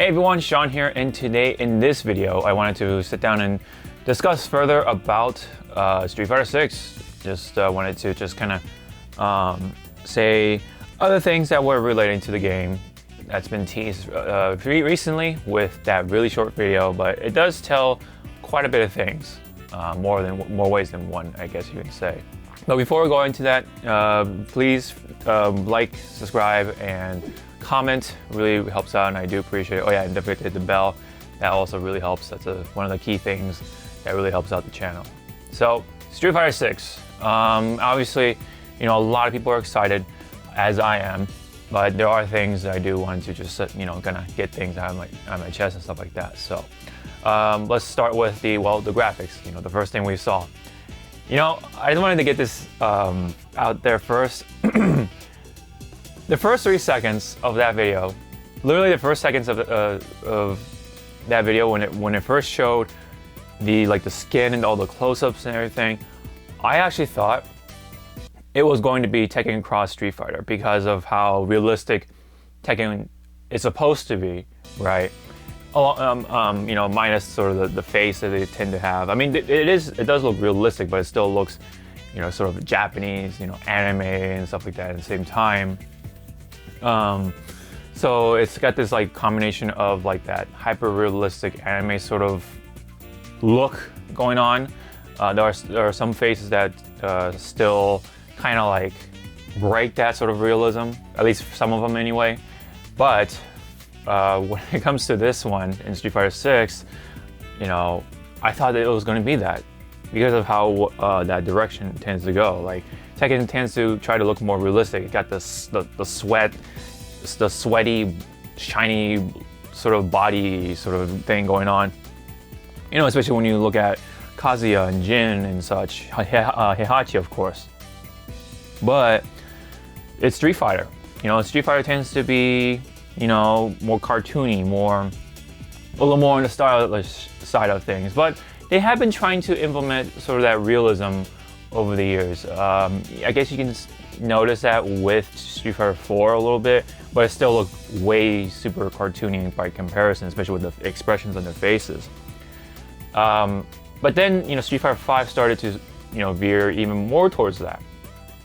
Hey everyone, Sean here, and today in this video I wanted to sit down and discuss further about Street Fighter 6. Just wanted to just kind of say other things that were relating to the game that's been teased recently with that really short video, but it does tell quite a bit of things, more ways than one, I guess you can say. But before we go into that, please like, subscribe, and comment. Really helps out, and I do appreciate it. Oh yeah, and don't forget to hit the bell. That also really helps. That's one of the key things that really helps out the channel. So Street Fighter 6. Obviously, a lot of people are excited, as I am. But there are things that I do want to just, kind of get things out of my chest and stuff like that. So let's start with the graphics. The first thing we saw. I just wanted to get this out there first. The first 3 seconds of that video, literally the first seconds of that video, when it first showed the skin and all the close-ups and everything, I actually thought it was going to be Tekken Cross Street Fighter because of how realistic Tekken is supposed to be, right? Minus sort of the face that they tend to have. I mean, it does look realistic, but it still looks, sort of Japanese, anime and stuff like that at the same time. So it's got this combination of that hyper realistic anime sort of look going on. There are some faces that still kind of break that sort of realism, at least some of them anyway. But when it comes to this one in Street Fighter 6, I thought that it was going to be that because of how that direction tends to go. Tekken tends to try to look more realistic. It got the sweaty, shiny sort of body sort of thing going on. Especially when you look at Kazuya and Jin and such, Heihachi of course. But it's Street Fighter. Street Fighter tends to be, more cartoony, a little more on the stylish side of things. But they have been trying to implement sort of that realism over the years. I guess you can notice that with Street Fighter 4 a little bit, but it still looked way super cartoony by comparison, especially with the expressions on their faces. But then, Street Fighter 5 started to, veer even more towards that,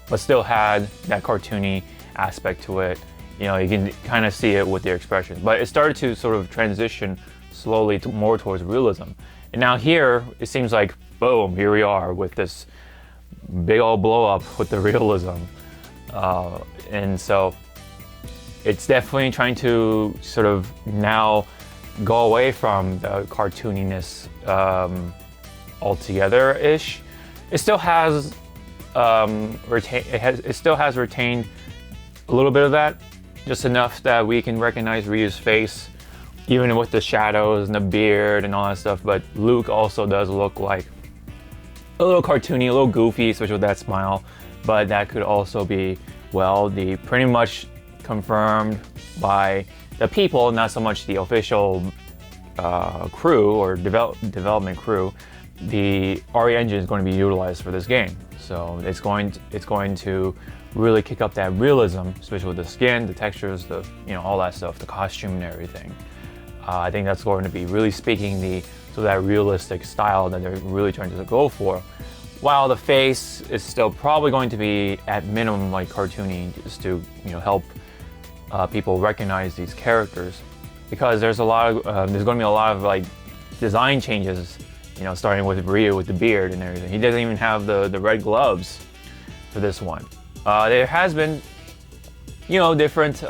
but still had that cartoony aspect to it. You can kind of see it with their expressions, but it started to sort of transition slowly more towards realism. And now here, it seems like, boom, here we are with this big old blow up with the realism. And so it's definitely trying to sort of now go away from the cartooniness altogether-ish. It still has retained a little bit of that, just enough that we can recognize Ryu's face, even with the shadows and the beard and all that stuff. But Luke also does look like a little cartoony, a little goofy, especially with that smile. But that could also be, pretty much confirmed by the people, not so much the official crew or development crew. The RE engine is going to be utilized for this game, so it's going to really kick up that realism, especially with the skin, the textures, all that stuff, the costume and everything. I think that's going to be really speaking that realistic style that they're really trying to go for. While the face is still probably going to be at minimum cartoony, just to help people recognize these characters, because there's going to be a lot of design changes. Starting with Ryu with the beard and everything. He doesn't even have the red gloves for this one. There has been, different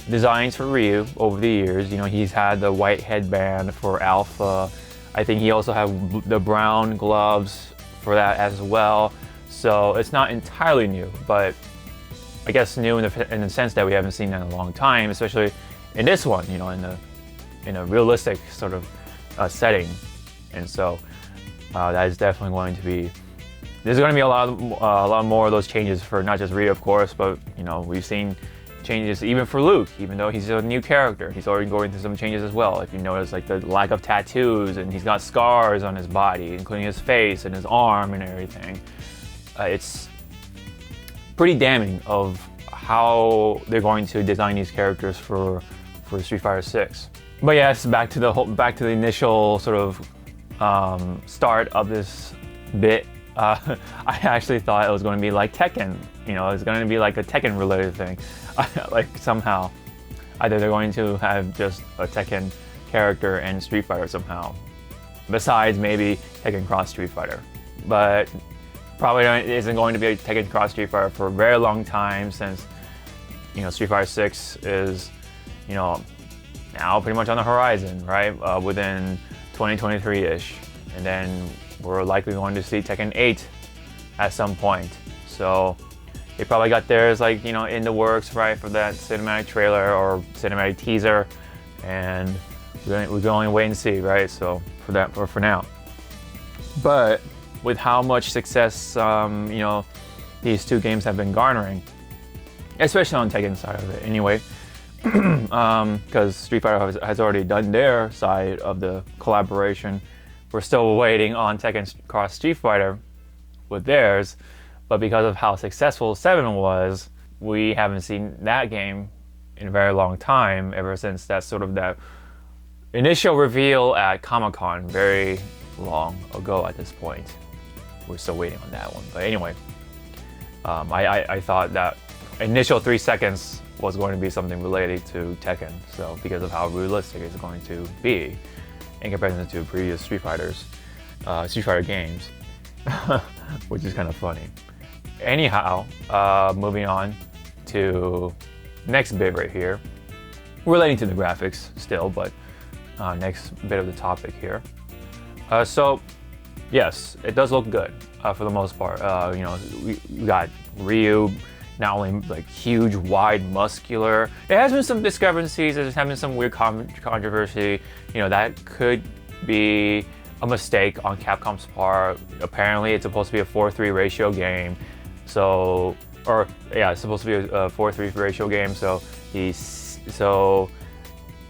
designs for Ryu over the years. He's had the white headband for Alpha. I think he also had the brown gloves for that as well. So it's not entirely new, but I guess new in the sense that we haven't seen that in a long time, especially in this one, in a realistic sort of setting. And so that is definitely going to be. There's going to be a lot more of those changes for not just Ryu, of course, but we've seen changes even for Luke, even though he's a new character. He's already going through some changes as well. If you notice, the lack of tattoos, and he's got scars on his body, including his face and his arm and everything. It's pretty damning of how they're going to design these characters for for Street Fighter 6. But yes, back to the initial sort of start of this bit. I actually thought it was going to be like Tekken. You know, it's going to be like a Tekken related thing. Like somehow, either they're going to have just a Tekken character in Street Fighter somehow, besides maybe Tekken Cross Street Fighter. But probably isn't going to be a Tekken Cross Street Fighter for a very long time, since, you know, Street Fighter 6 is, you know, now pretty much on the horizon, right? Within 2023-ish, and then we're likely going to see Tekken 8 at some point. So they probably got theirs, like, you know, in the works, right, for that cinematic trailer or cinematic teaser, and we can only wait and see, right? So for now. But with how much success, you know, these two games have been garnering, especially on Tekken's side of it anyway, because Street Fighter has already done their side of the collaboration. We're still waiting on Tekken Cross Street Fighter with theirs, but because of how successful 7 was, we haven't seen that game in a very long time, ever since that initial reveal at Comic-Con very long ago at this point. We're still waiting on that one. But anyway, I thought that initial 3 seconds was going to be something related to Tekken, so because of how realistic it's going to be in comparison to previous Street Fighter games, which is kind of funny. Anyhow, moving on to next bit right here, relating to the graphics still, but next bit of the topic here. So yes, it does look good for the most part. You know, we got Ryu, not only like huge, wide, muscular. There has been some discrepancies. There's having some weird controversy. You know, that could be a mistake on Capcom's part. Apparently, it's supposed to be a 4:3 ratio game. So, or yeah, it's supposed to be a 4:3 ratio game. So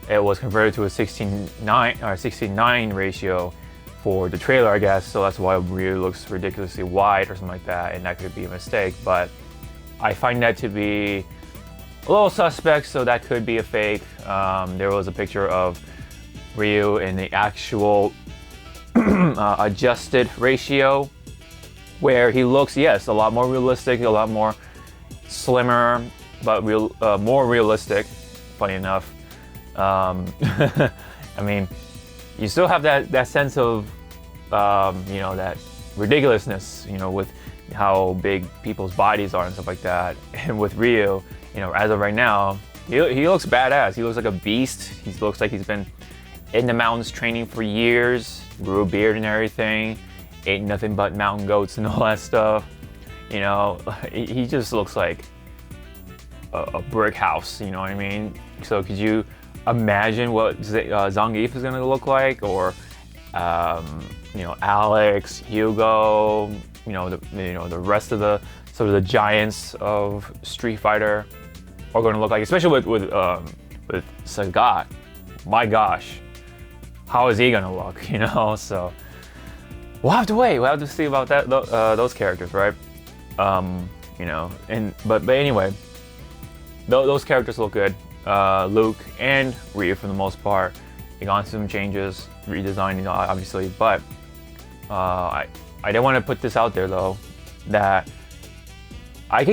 it was converted to a 16:9 or 16:9 ratio for the trailer, I guess. So that's why Ryu looks ridiculously wide or something like that, and that could be a mistake. But I find that to be a little suspect, so that could be a fake. There was a picture of Ryu in the actual adjusted ratio, where he looks, yes, a lot more realistic, a lot more slimmer, but more realistic, funny enough. I mean, you still have that sense of, you know, that ridiculousness, you know, with how big people's bodies are and stuff like that. And with Ryu, you know, as of right now, he looks badass. He looks like a beast. He looks like he's been in the mountains training for years, grew a beard and everything, ate nothing but mountain goats and all that stuff. You know, he just looks like a brick house, you know what I mean? So could you imagine what Zangief is gonna look like, or you know, Alex, Hugo, you know, the rest of the sort of the giants of Street Fighter are going to look like, especially with Sagat. My gosh, how is he going to look? You know, so we'll have to wait. We'll have to see about that those characters, right? You know, but anyway, those characters look good. Luke and Ryu, for the most part, they got some changes, redesigning, obviously, but I didn't want to put this out there though, that I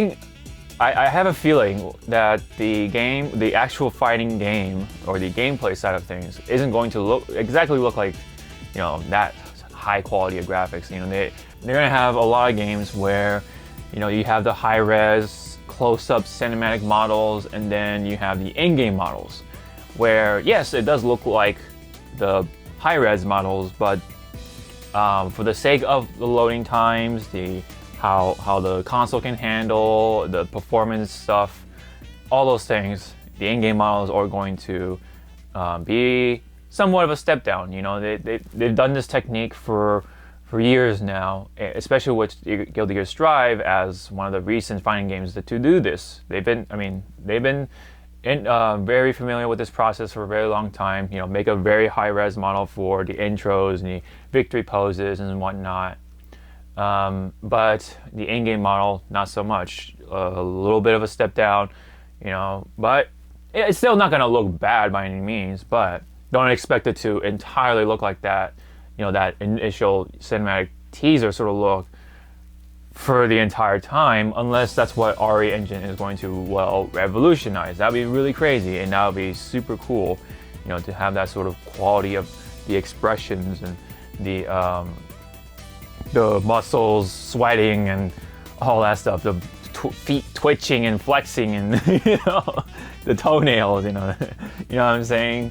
have a feeling that the actual fighting game or the gameplay side of things isn't going to exactly look like, you know, that high quality of graphics. You know, they're gonna have a lot of games where, you know, you have the high res close-up cinematic models, and then you have the in-game models, where yes, it does look like the high res models, but for the sake of the loading times, how the console can handle the performance stuff, all those things, the in-game models are going to be somewhat of a step down. You know, they've done this technique for years now, especially with Guilty Gear Strive as one of the recent fighting games to do this. They've been very familiar with this process for a very long time. You know, make a very high-res model for the intros and the victory poses and whatnot. But the in-game model, not so much. A little bit of a step down, you know. But It's still not gonna look bad by any means, but don't expect it to entirely look like that, that initial cinematic teaser sort of look for the entire time, unless that's what RE Engine is going to, well, revolutionize. That'd be really crazy, and that would be super cool, to have that sort of quality of the expressions and the muscles sweating and all that stuff, the feet twitching and flexing and the toenails, you know what I'm saying?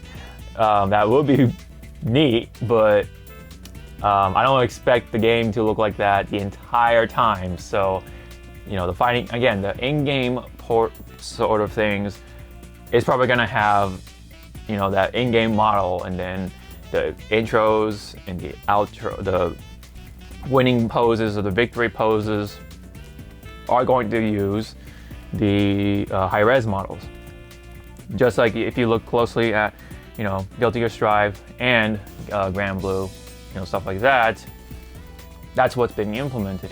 That would be neat, but I don't expect the game to look like that the entire time. So, the fighting, again, the in-game port sort of things is probably gonna have, that in-game model, and then the intros and the outro, the winning poses or the victory poses are going to use the high-res models. Just like if you look closely at, Guilty Gear Strive and Grand Blue, stuff like that, that's what's been implemented.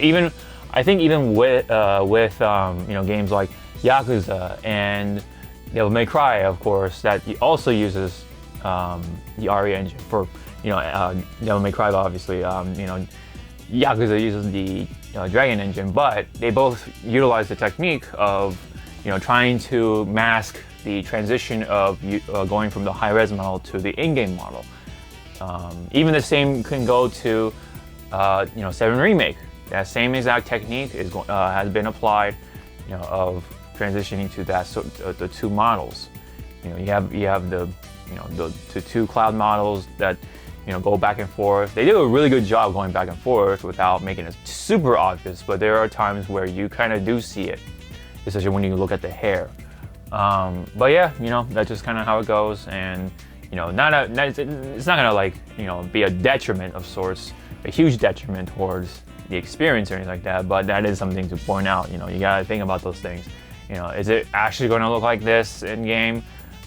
I think even with games like Yakuza and Devil May Cry, of course, that also uses the RE engine for, Devil May Cry, obviously, Yakuza uses the Dragon engine, but they both utilize the technique of, trying to mask the transition of going from the high-res model to the in-game model. Even the same can go to 7 Remake. That same exact technique has been applied, of transitioning to that the two models. You have the the two cloud models that go back and forth. They do a really good job going back and forth without making it super obvious, but there are times where you kind of do see it, especially when you look at the hair. But yeah, that's just kind of how it goes, and it's not gonna be a detriment of sorts, a huge detriment towards the experience or anything like that. But that is something to point out. You gotta think about those things. Is it actually going to look like this in game?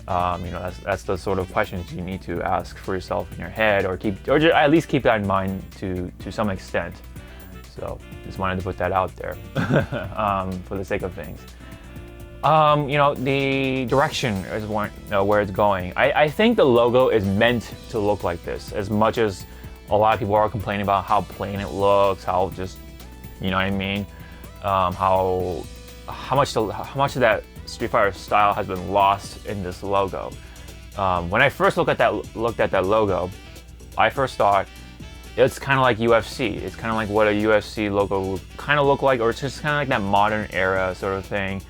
That's the sort of questions you need to ask for yourself in your head, or just at least keep that in mind to some extent. So just wanted to put that out there for the sake of things. The direction is where it's going. I think the logo is meant to look like this, as much as a lot of people are complaining about how plain it looks, how just, what I mean, how much of that Street Fighter style has been lost in this logo. When I first looked at that logo, I first thought it's kind of like UFC. It's kind of like what a UFC logo would kind of look like, or it's just kind of like that modern era sort of thing.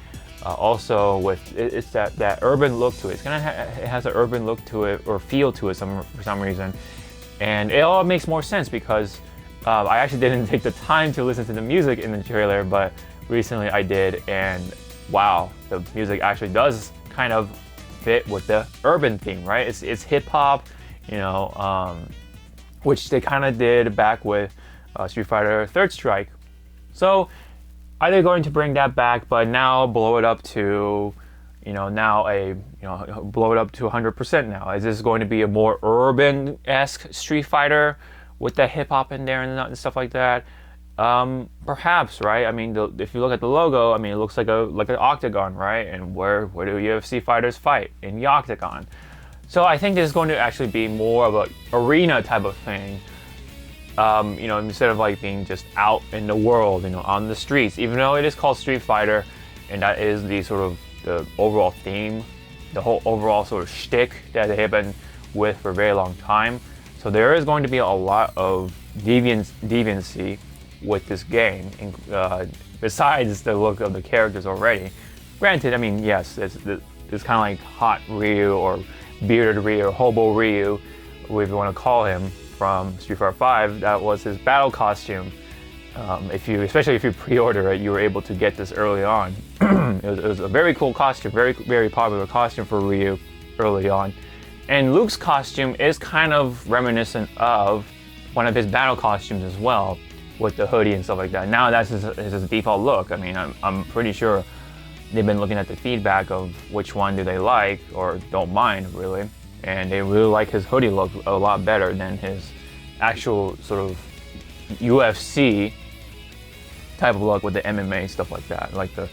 Also, it's that urban look to it. It has an urban look to it, or feel to it for some reason, and it all makes more sense because I actually didn't take the time to listen to the music in the trailer, but recently I did, and wow, the music actually does kind of fit with the urban theme, right? It's hip hop, which they kind of did back with Street Fighter Third Strike. So are they going to bring that back, but now blow it up to, blow it up to 100% now? Is this going to be a more urban-esque Street Fighter with the hip hop in there and stuff like that? Perhaps, right? I mean, if you look at the logo, I mean, it looks like an octagon, right? And where do UFC fighters fight? In the octagon. So I think this is going to actually be more of an arena type of thing. Instead of being just out in the world, on the streets. Even though it is called Street Fighter, and that is the sort of the overall theme, the whole overall sort of shtick that they have been with for a very long time. So there is going to be a lot of deviancy with this game, besides the look of the characters already. Granted, I mean, yes, it's kind of like Hot Ryu or Bearded Ryu or Hobo Ryu, whatever you want to call him, from Street Fighter 5. That was his battle costume. Especially if you pre-order it, you were able to get this early on. it was a very cool costume, very, very popular costume for Ryu early on. And Luke's costume is kind of reminiscent of one of his battle costumes as well, with the hoodie and stuff like that. Now that's his default look. I mean, I'm pretty sure they've been looking at the feedback of which one do they like or don't mind, really. And they really like his hoodie look a lot better than his actual sort of UFC type of look with the MMA stuff like that, like the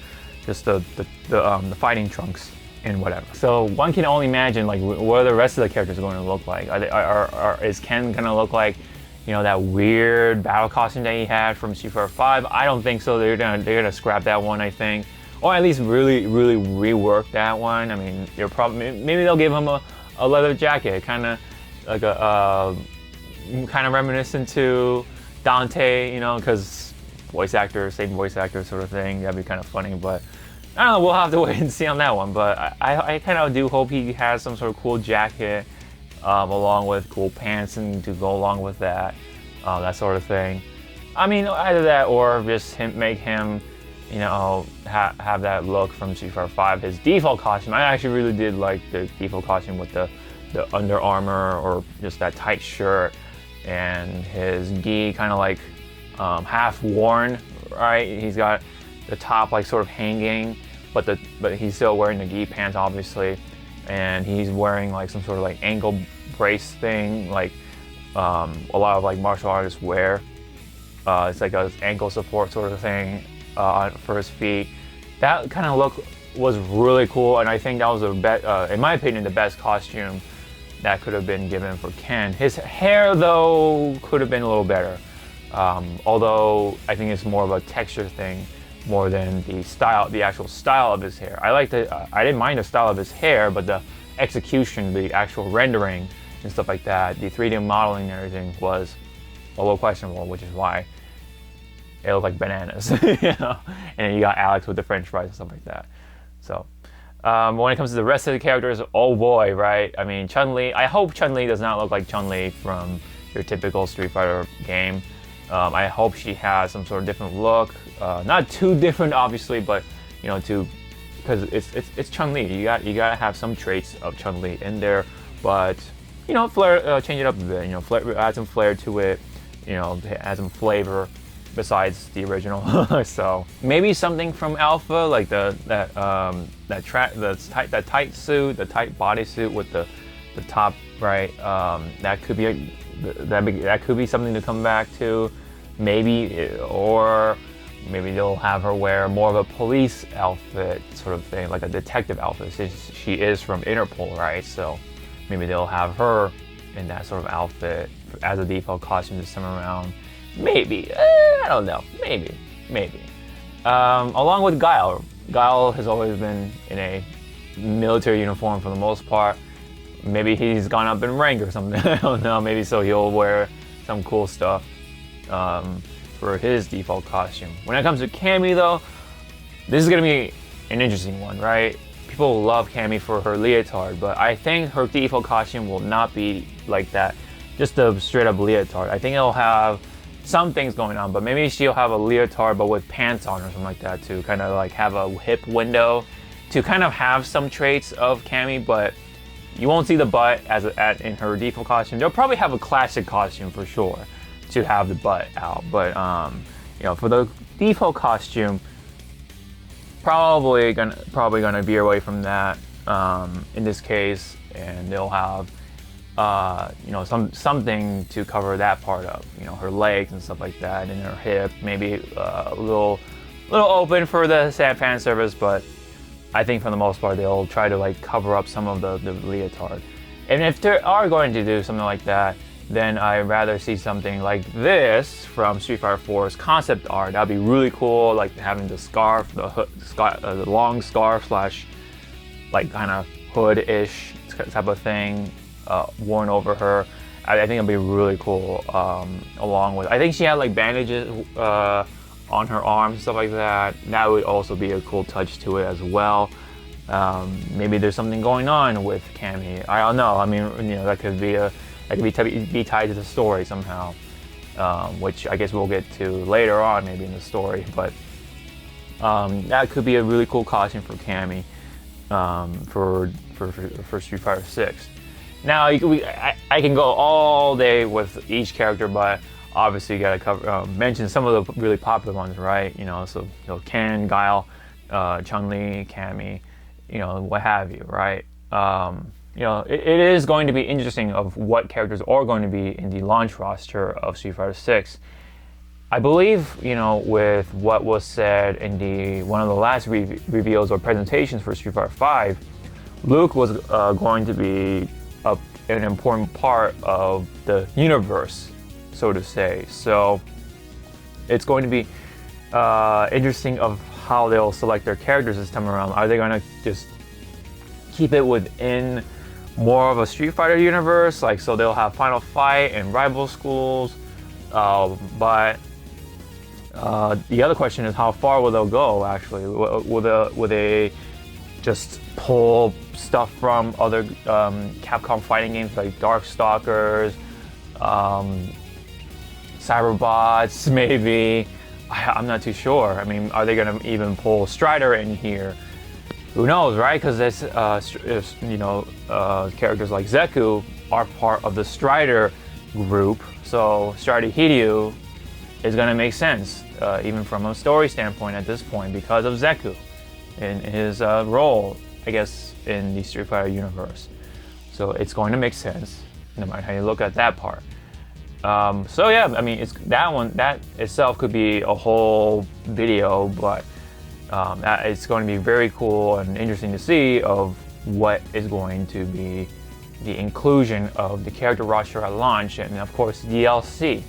fighting trunks and whatever. So one can only imagine like what are the rest of the characters going to look like. Is Ken going to look like, you know, that weird battle costume that he had from Street Fighter 5? I don't think so. They're gonna scrap that one, I think, or at least really rework that one. I mean, maybe they'll give him a leather jacket, kind of like a kind of reminiscent to Dante, you know, because same voice actor sort of thing. That'd be kind of funny, but I don't know. We'll have to wait and see on that one. But I kind of do hope he has some sort of cool jacket, along with cool pants and to go along with that, that sort of thing. I mean, either that or just make him, you know, have that look from Street Fighter 5. His default costume, I actually really did like the default costume with the Under Armour or just that tight shirt, and his gi kind of like half worn, right? He's got the top like sort of hanging, but he's still wearing the gi pants, obviously, and he's wearing like some sort of like ankle brace thing, like a lot of like martial artists wear. It's like an ankle support sort of thing for his feet. That kind of look was really cool, and I think that was in my opinion, the best costume that could have been given for Ken. His hair, though, could have been a little better. Although I think it's more of a texture thing more than the actual style of his hair. I didn't mind the style of his hair, but the execution, the actual rendering and stuff like that, the 3D modeling and everything was a little questionable, which is why it looked like bananas, you know. And then you got Alex with the French fries and stuff like that. So when it comes to the rest of the characters, oh boy, right? I mean, Chun-Li. I hope Chun-Li does not look like Chun-Li from your typical Street Fighter game. I hope she has some sort of different look. Not too different, obviously, but you know, because it's Chun-Li. You gotta have some traits of Chun-Li in there, but you know, change it up a bit. You know, add some flair to it. You know, add some flavor besides the original. So maybe something from Alpha, like that tight suit, the tight bodysuit with the top, right? That could be something to come back to. Maybe, or maybe they'll have her wear more of a police outfit sort of thing, like a detective outfit. She is from Interpol, right? So maybe they'll have her in that sort of outfit as a default costume this time around. Maybe, I don't know, maybe. Along with Guile. Guile has always been in a military uniform for the most part. Maybe he's gone up in rank or something, I don't know. Maybe so he'll wear some cool stuff for his default costume. When it comes to Cammy though, this is gonna be an interesting one, right? People love Cammy for her leotard, but I think her default costume will not be like that, just a straight up leotard. I think it'll have some things going on, but maybe she'll have a leotard but with pants on or something like that to kind of like have a hip window to kind of have some traits of Cammy, but you won't see the butt in her default costume. They'll probably have a classic costume for sure to have the butt out, but you know, for the default costume, probably gonna veer away from that in this case, and they'll have you know, something to cover that part of, you know, her legs and stuff like that, and her hip, maybe a little open for the fan service, but I think for the most part they'll try to like cover up some of the leotard. And if they are going to do something like that, then I'd rather see something like this from Street Fighter 4's concept art. That'd be really cool, like having the scarf, the long scarf slash like kind of hood-ish type of thing worn over her. I think it'd be really cool. Along with, I think she had like bandages on her arms and stuff like that. That would also be a cool touch to it as well. Maybe there's something going on with Cammy. I don't know. I mean, you know, that could be tied to the story somehow, which I guess we'll get to later on, maybe in the story. But that could be a really cool costume for Cammy for Street Fighter 6. Now, I can go all day with each character, but obviously you gotta mention some of the really popular ones, right? You know, so you know, Ken, Guile, Chun-Li, Cammy, you know, what have you, right? You know, it is going to be interesting of what characters are going to be in the launch roster of Street Fighter 6. I believe, you know, with what was said in one of the last reveals or presentations for Street Fighter 5, Luke was going to be an important part of the universe, so to say. So it's going to be interesting of how they'll select their characters this time around. Are they going to just keep it within more of a Street Fighter universe, like so they'll have Final Fight and rival schools, but the other question is how far will they go actually? Will they just pull stuff from other Capcom fighting games like Darkstalkers, Cyberbots maybe? I'm not too sure. I mean, are they going to even pull Strider in here? Who knows, right? Because there's, characters like Zeku are part of the Strider group, so Strider Hiryu is going to make sense, even from a story standpoint at this point, because of Zeku and his role, I guess, in the Street Fighter universe. So it's going to make sense, no matter how you look at that part. So yeah, I mean, it's that itself could be a whole video, but it's going to be very cool and interesting to see of what is going to be the inclusion of the character roster at launch, and of course DLC,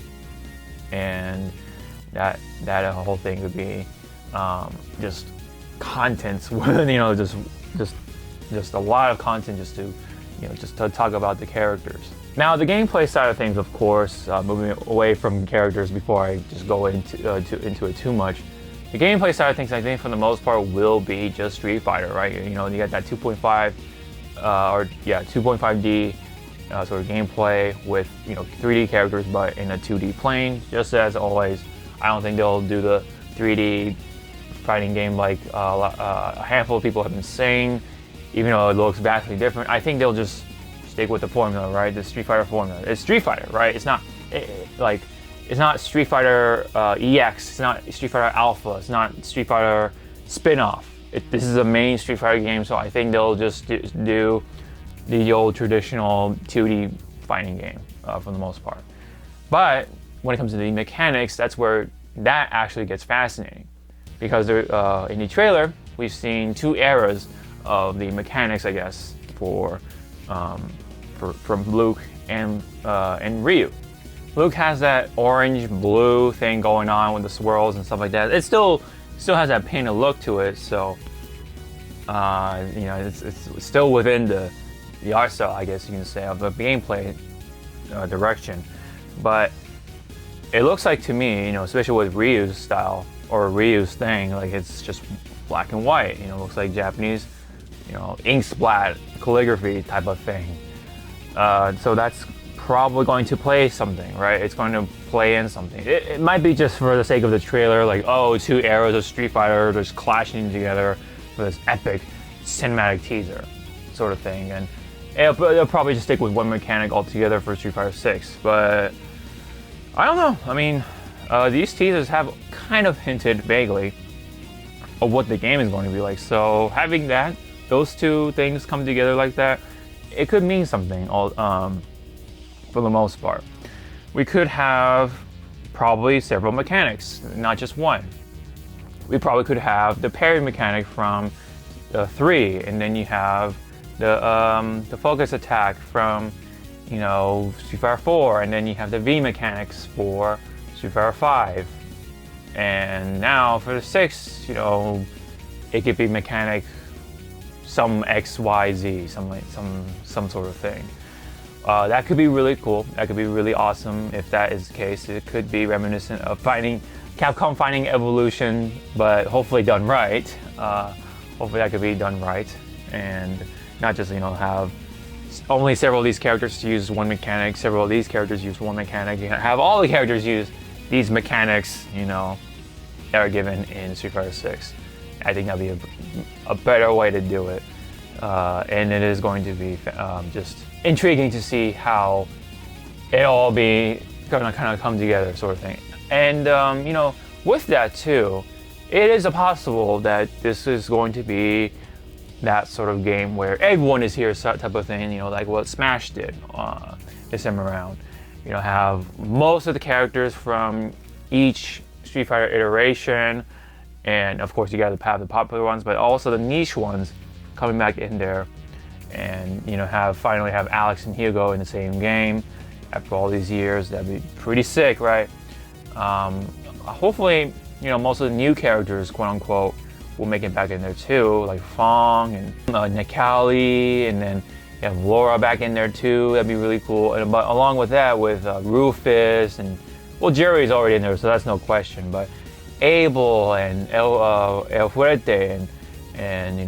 and that whole thing could be just content, just a lot of content just to talk about the characters. Now, the gameplay side of things, of course, moving away from characters before I just go into it too much. The gameplay side of things, I think, for the most part, will be just Street Fighter, right? You got that 2.5D sort of gameplay with 3D characters, but in a 2D plane. Just as always, I don't think they'll do the 3D fighting game like a handful of people have been saying, even though it looks vastly different. I think they'll just stick with the formula, right? The Street Fighter formula. It's Street Fighter, right? It's not it's not Street Fighter EX. It's not Street Fighter Alpha. It's not Street Fighter spin-off. This is a main Street Fighter game, so I think they'll just do the old traditional 2D fighting game for the most part. But when it comes to the mechanics, that's where that actually gets fascinating, because in the trailer we've seen two eras of the mechanics, I guess, from Luke and Ryu. Luke has that orange-blue thing going on with the swirls and stuff like that. It still has that painted look to it, so it's still within the art style, I guess you can say, of the gameplay direction. But it looks like to me, especially with Ryu's style or Ryu's thing, like it's just black and white. Looks like Japanese, ink splat calligraphy type of thing. So that's probably going to play something, right? It's going to play in something. It might be just for the sake of the trailer, like, oh, two eras of Street Fighter just clashing together for this epic cinematic teaser sort of thing. And it'll probably just stick with one mechanic altogether for Street Fighter 6. But I don't know. I mean, these teasers have kind of hinted vaguely of what the game is going to be like. So having those two things come together like that, it could mean something for the most part. We could have probably several mechanics, not just one. We probably could have the parry mechanic from 3, and then you have the focus attack from Street Fighter 4, and then you have the V mechanics for Street Fighter 5. And now for the 6, it could be mechanic some XYZ, some sort of thing. That could be really cool. That could be really awesome if that is the case. It could be reminiscent of Capcom fighting Evolution, but hopefully done right. Hopefully that could be done right, and not just have only several of these characters use one mechanic, several of these characters use one mechanic. You have all the characters use these mechanics, that are given in Street Fighter 6. I think that'd be a better way to do it, and it is going to be just intriguing to see how it all be gonna kind of come together, sort of thing. And with that too, it is possible that this is going to be that sort of game where everyone is here, type of thing. Like what Smash did this time around. Have most of the characters from each Street Fighter iteration, and of course you got to have the popular ones, but also the niche ones coming back in there. and finally have Alex and Hugo in the same game after all these years. That'd be pretty sick, right? Hopefully, most of the new characters, quote unquote, will make it back in there too, like Fong and Nikali, and then you have Laura back in there too. That'd be really cool. And but along with that, with Rufus and Jerry's already in there, so that's no question. But Abel and El Fuerte and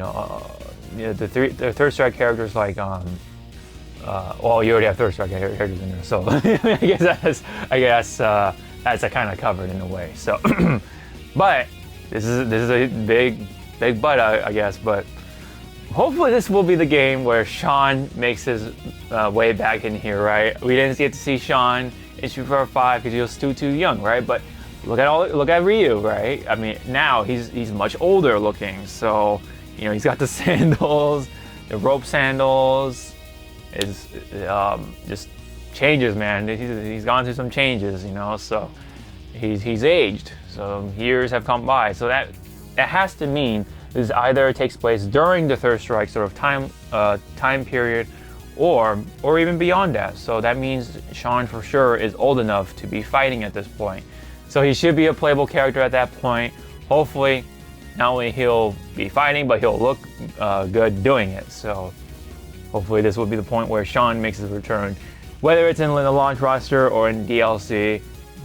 the Third Strike characters like well, you already have Third Strike characters in there, so I guess that's kind of covered in a way. So, but this is a big but, I guess. But hopefully this will be the game where Sean makes his way back in here, right? We didn't get to see Sean in Street Fighter 5 because he was still too young, right? But look at Ryu, right? I mean, now he's much older looking, so he's got the sandals, the rope sandals. It's just changes, man. He's gone through some changes, so he's aged. So years have come by. So that has to mean this either takes place during the Third Strike sort of time period, or even beyond that. So that means Sean for sure is old enough to be fighting at this point. So he should be a playable character at that point. Hopefully, not only he'll be fighting, but he'll look good doing it. So hopefully this will be the point where Sean makes his return. Whether it's in the launch roster or in DLC,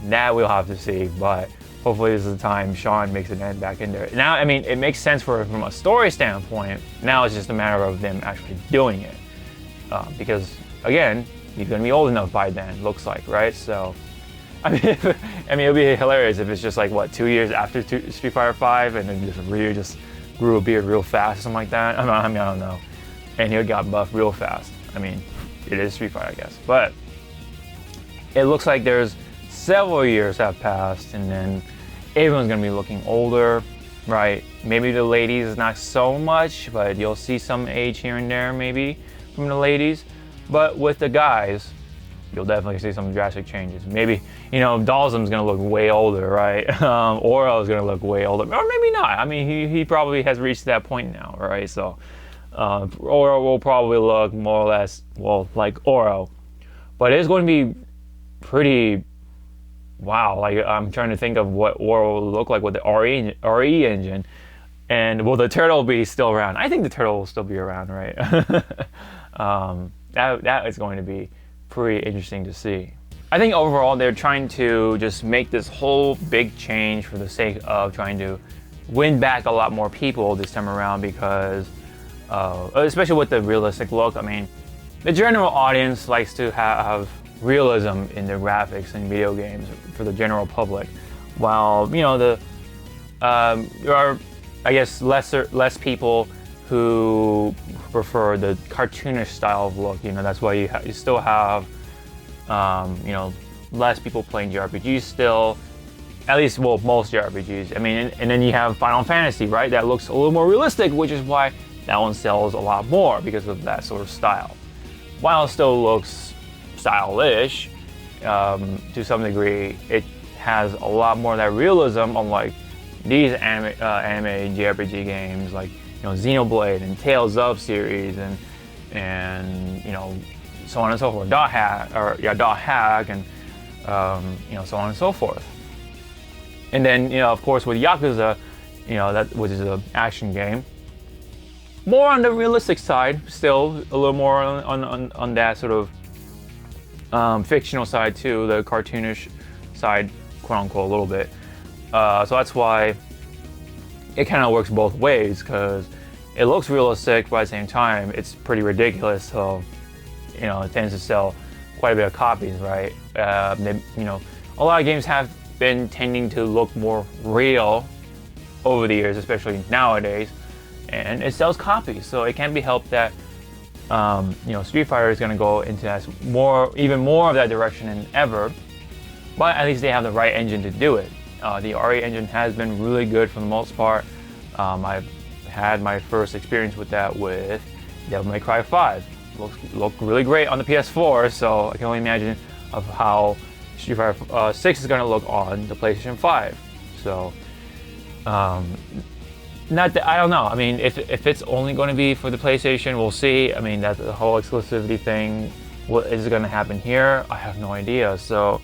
that we'll have to see. But hopefully this is the time Sean makes it back in there. Now, I mean, it makes sense from a story standpoint. Now it's just a matter of them actually doing it. Because, again, he's going to be old enough by then, looks like, right? So, I mean, it'll be hilarious if it's just like, 2 years after Street Fighter 5, and then Ryu just grew a beard real fast or something like that. I don't know. And he got buffed real fast. I mean, it is Street Fighter, I guess. But it looks like there's several years have passed, and then everyone's gonna be looking older, right? Maybe the ladies not so much, but you'll see some age here and there maybe from the ladies. But with the guys, you'll definitely see some drastic changes. Maybe, Dalsum's gonna look way older, right? Oro's gonna look way older, or maybe not. I mean, he probably has reached that point now, right? So Oro will probably look more or less, like Oro. But it's going to be pretty, wow, like I'm trying to think of what Oro will look like with the RE engine. And will the turtle be still around? I think the turtle will still be around, right? That is going to be pretty interesting to see. I think overall they're trying to just make this whole big change for the sake of trying to win back a lot more people this time around, because especially with the realistic look. I mean, the general audience likes to have realism in their graphics in video games for the general public, while there are, I guess, less people who prefer the cartoonish style of look. That's why you still have less people playing JRPGs still, at least most JRPGs. I mean, and then you have Final Fantasy, right? That looks a little more realistic, which is why that one sells a lot more, because of that sort of style. While it still looks stylish to some degree, it has a lot more of that realism, unlike these anime JRPG games like Xenoblade and Tales of series and so on and so forth. Dot Hack and so on and so forth. And then of course with Yakuza, that which is an action game, more on the realistic side, still a little more on that sort of fictional side too, the cartoonish side, quote unquote, a little bit. So that's why it kind of works both ways, because it looks realistic, but at the same time it's pretty ridiculous. So it tends to sell quite a bit of copies, right? A lot of games have been tending to look more real over the years, especially nowadays, and it sells copies. So it can't be helped that Street Fighter is going to go into that even more of that direction than ever. But at least they have the right engine to do it. The RE engine has been really good for the most part. I've had my first experience with that with Devil May Cry 5. Looked really great on the PS4, so I can only imagine of how Street Fighter 6 is going to look on the PlayStation 5. So not that, I don't know. I mean, if it's only going to be for the PlayStation, we'll see. I mean, that's the whole exclusivity thing. What is going to happen here? I have no idea. So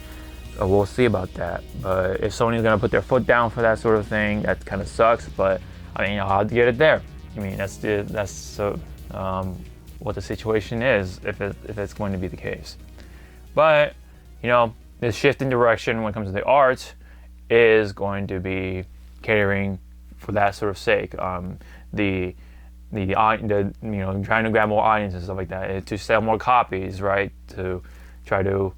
we'll see about that. But if Sony's going to put their foot down for that sort of thing, that kind of sucks. But I mean, I'll have to get it there. I mean, that's what the situation is if it's going to be the case. But this shift in direction when it comes to the art is going to be catering for that sort of sake. The trying to grab more audience and stuff like that, to sell more copies, right? To try to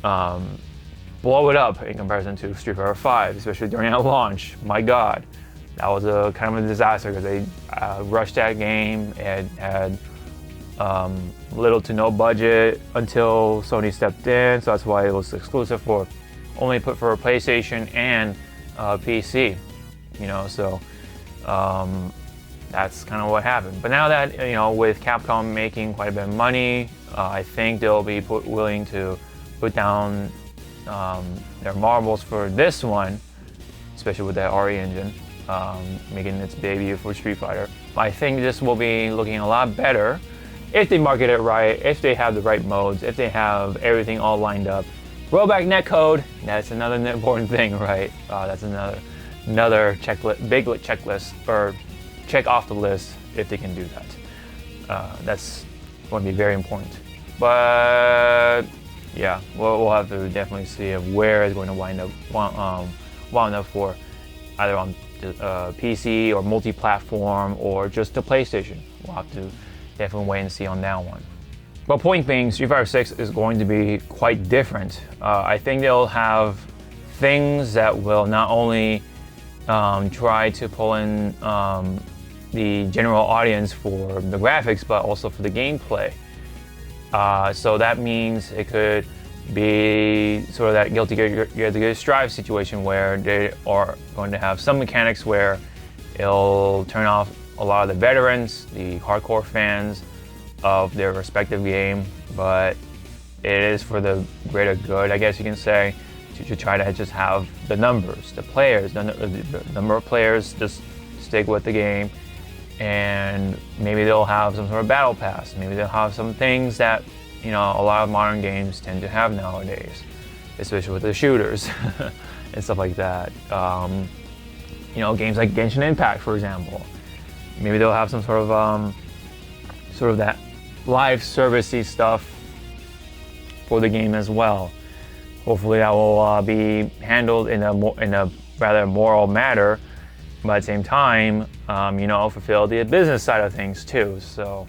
blow it up in comparison to Street Fighter V, especially during that launch. My God, that was a kind of a disaster because they rushed that game and had little to no budget until Sony stepped in, so that's why it was exclusive for only put for a PlayStation and PC. So that's kind of what happened. But now that with Capcom making quite a bit of money, I think they'll be willing to put down their marbles for this one, especially with that RE engine making its debut for Street Fighter. I think this will be looking a lot better if they market it right, if they have the right modes, if they have everything all lined up. Rollback netcode, that's another important thing, right? That's another checklist, big checklist, or check off the list if they can do that. That's going to be very important. But yeah, we'll have to definitely see where it's going to wind up for, either on PC or multi-platform or just the PlayStation. We'll have to definitely wait and see on that one. But point being, Street Fighter 6 is going to be quite different. I think they'll have things that will not only try to pull in the general audience for the graphics, but also for the gameplay. So that means it could be sort of that Guilty Gear Strive situation where they are going to have some mechanics where it'll turn off a lot of the veterans, the hardcore fans of their respective game, but it is for the greater good, I guess you can say, to try to just have the numbers, the players, the number of players just stick with the game, and maybe they'll have some sort of battle pass. Maybe they'll have some things that a lot of modern games tend to have nowadays, especially with the shooters and stuff like that. Games like Genshin Impact, for example. Maybe they'll have some sort of that live servicey stuff for the game as well. Hopefully that will be handled in a rather moral manner, but at the same time, fulfill the business side of things too. So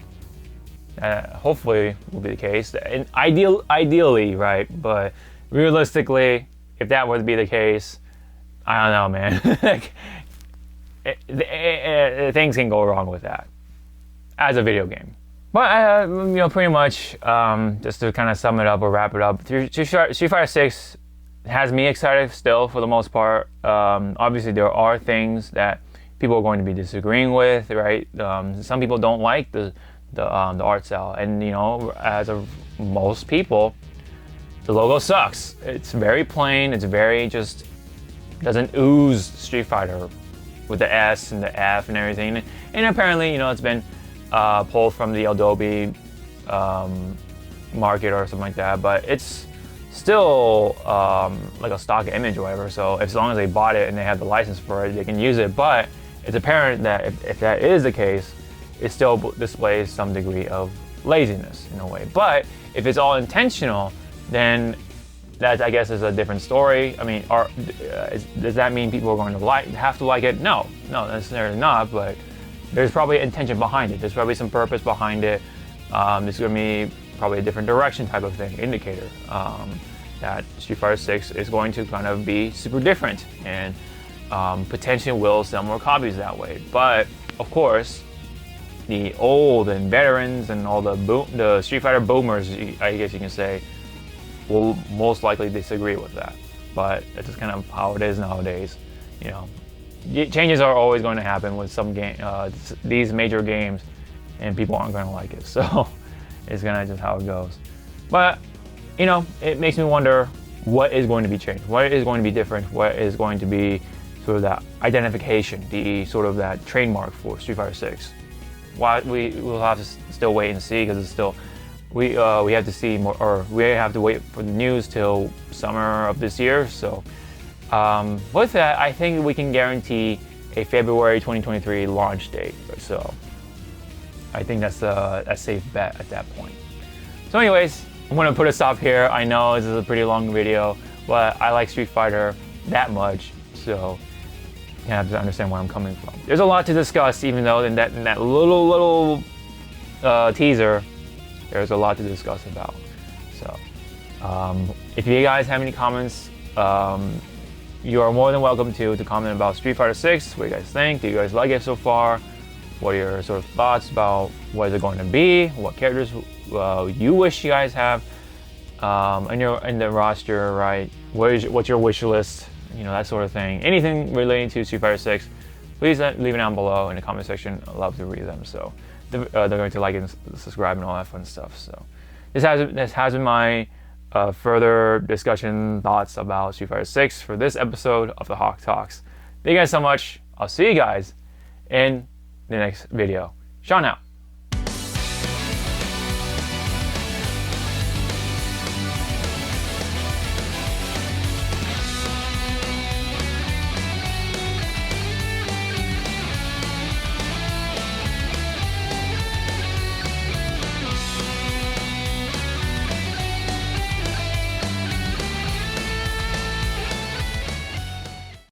hopefully will be the case. And ideally, right? But realistically, if that were to be the case, I don't know, man. Things can go wrong with that as a video game. But pretty much, just to kind of sum it up or wrap it up, Street Fighter 6 has me excited still for the most part. Obviously, there are things that people are going to be disagreeing with, right? Some people don't like the art style, and as of most people, the logo sucks. It's very plain. It's very just doesn't ooze Street Fighter with the S and the F and everything. And apparently, it's been pulled from the Adobe market or something like that, but it's still like a stock image or whatever. So as long as they bought it and they have the license for it, they can use it. But it's apparent that if that is the case, it still displays some degree of laziness in a way. But if it's all intentional, then that, I guess, is a different story. I mean, does that mean people are going to have to like it? No, necessarily not. But there's probably intention behind it. There's probably some purpose behind it. This is going to be probably a different direction type of thing, indicator that Street Fighter 6 is going to kind of be super different and potentially will sell more copies that way. But of course, the old and veterans and all the Street Fighter boomers, I guess you can say, will most likely disagree with that. But that's just kind of how it is nowadays. Changes are always going to happen with some these major games, and people aren't going to like it. So it's gonna just how it goes. But it makes me wonder what is going to be changed, what is going to be different, what is going to be sort of that identification, the sort of that trademark for Street Fighter 6. Why we will have to still wait and see, because it's still we have to see more, or we have to wait for the news till summer of this year. So with that, I think we can guarantee a February 2023 launch date. So I think that's a safe bet at that point. So anyways, I'm gonna put a stop here. I know this is a pretty long video, but I like Street Fighter that much, so you have to understand where I'm coming from. There's a lot to discuss, even though in that little teaser, there's a lot to discuss about. So if you guys have any comments, you are more than welcome to comment about Street Fighter 6. What do you guys think? Do you guys like it so far? What are your sort of thoughts about what is it going to be? What characters you wish you guys have in the roster, right? What's your wish list? You know, that sort of thing. Anything relating to Street Fighter 6, please leave it down below in the comment section. I love to read them. So they're going to like and subscribe and all that fun stuff. So this has been my further discussion thoughts about Street Fighter 6 for this episode of the Hawke Talks. Thank you guys so much. I'll see you guys in the next video. Sean out.